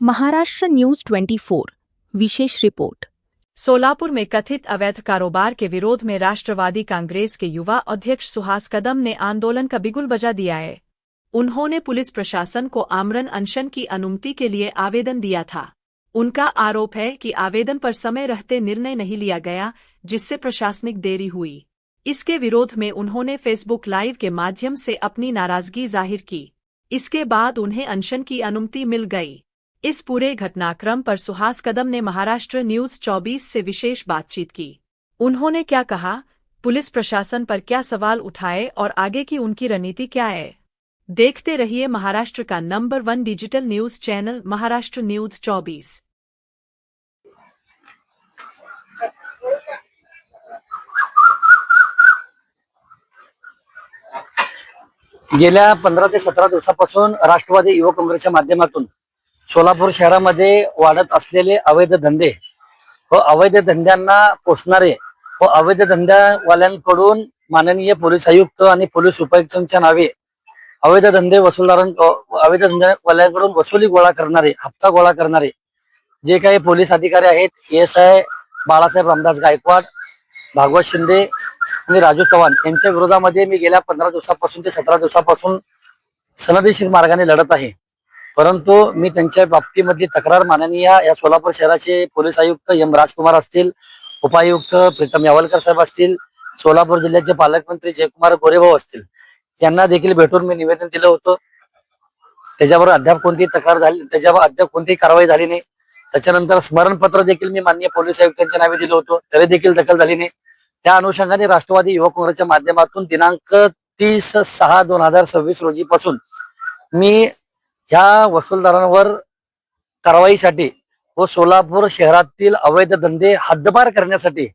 Maharashtra news 24 विशेष report. Solapur में कथित अवैध कारोबार के विरोध में राष्ट्रवादी कांग्रेस के युवा अध्यक्ष सुहास कदम ने आंदोलन का बिगुल बजा दिया है। उन्होंने पुलिस प्रशासन को आमरण अनशन की अनुमति के लिए आवेदन दिया था। उनका आरोप है कि आवेदन पर समय रहते निर्णय नहीं लिया गया, जिससे प्रशासनिक देरी हुई। इसके विरोध में उन्होंने फेसबुक लाइव के माध्यम से अपनी नाराजगी जाहिर की। इसके बाद उन्हें अनशन की अनुमति मिल गई। इस पूरे घटनाक्रम पर सुहास कदम ने महाराष्ट्र न्यूज 24 से विशेष बातचीत की। उन्होंने क्या कहा, पुलिस प्रशासन पर क्या सवाल उठाए और आगे की उनकी रणनीति क्या है। देखते रहिए महाराष्ट्र का number 1 digital news channel Maharashtra news 24। गेल्या 15 ते 17 दिवसापासून राष्ट्रवादी युवक काँग्रेसच्या माध्यमातून सोलापूर शहरामध्ये वाढत असलेले अवैध धंदे व अवैध धंद्यांना पोसणारे व अवैध धंद्यावाल्यांकडून माननीय पोलीस आयुक्त आणि पोलीस उपायुक्तांच्या नावे अवैध धंदेवाल्यांकडून वसुली गोळा करणारे, हप्ता गोळा करणारे जे काही पोलीस अधिकारी आहेत, एएसआय बाळासाहेब रामदास गायकवाड, भागवत शिंदे आणि राजू चव्हाण यांच्या विरोधामध्ये मी गेल्या 15 दिवसापासून ते 17 दिवसापासून सनदेशीर मार्गाने लढत आहे। परंतु मी त्यांच्या बाबतीमधली तक्रार माननीय या सोलापूर शहराचे पोलीस आयुक्त एम राजकुमार असतील, उपायुक्त प्रीतम यावलकर साहेब असतील, सोलापूर जिल्ह्याचे पालकमंत्री जयकुमार गोरेभाऊ असतील, यांना देखील भेटून मी निवेदन दिलं होतं। त्याच्यावर अद्याप कोणतीही तक्रार झाली, त्याच्यावर अद्याप कोणतीही कारवाई झाली नाही। त्याच्यानंतर स्मरणपत्र देखील मी माननीय पोलीस आयुक्तांच्या नावे दिलं होतं, तरी देखील दखल झाली नाही। त्या अनुषंगाने राष्ट्रवादी युवक काँग्रेसच्या माध्यमातून दिनांक 30/6/2026 रोजी पासून मी ह्या वसूलदारांवर कारवाईसाठी व सोलापूर शहरातील अवैध धंदे हद्दपार करण्यासाठी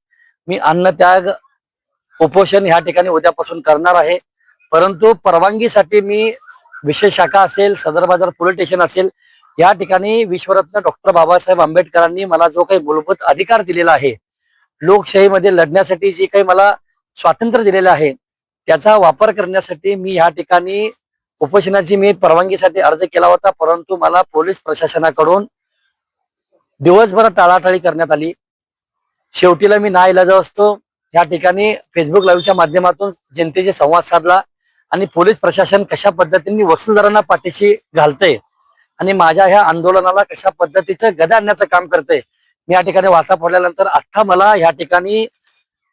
मी अन्नत्याग उपोषण ह्या ठिकाणी उद्यापासून करणार आहे। परंतु परवानगीसाठी मी विशेष शाखा असेल, सदर बाजार पोलीस स्टेशन असेल, या ठिकाणी विश्वरत्न डॉक्टर बाबासाहेब आंबेडकरांनी मला जो काही मूलभूत अधिकार दिलेला आहे, लोकशाहीमध्ये लढण्यासाठी जे काही मला स्वातंत्र्य दिलेलं आहे, त्याचा वापर करण्यासाठी मी या ठिकाणी उपोषणाची मी परवानगीसाठी अर्ज केला होता। परंतु मला पोलीस प्रशासनाकडून दिवसभर टाळाटाळी करण्यात आली। शेवटीला मी नाईलाजास्तव या ठिकाणी फेसबुक लाईव्हच्या माध्यमातून जनतेशी संवाद साधला आणि पोलीस प्रशासन कशा पद्धतीने वसूलदारांना पाठीशी घालतंय आणि माझ्या ह्या आंदोलनाला कशा पद्धतीचं गदा आणण्याचं काम करतंय, मी या ठिकाणी वाचा फोडल्यानंतर आता मला या ठिकाणी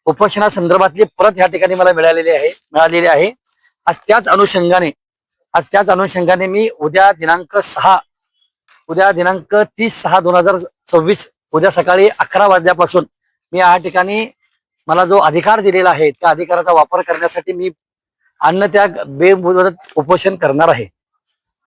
उपोषणा संदर्भातली परत या ठिकाणी मला मिळालेली आहे। आज त्याच अनुषंगाने मी उद्या दिनांक 30/6/2026 उद्या सकाळी 11 वाजल्यापासून मी या ठिकाणी मला जो अधिकार दिलेला आहे त्या अधिकाराचा वापर करण्यासाठी मी अन्नत्याग बेमुदत उपोषण करणार आहे।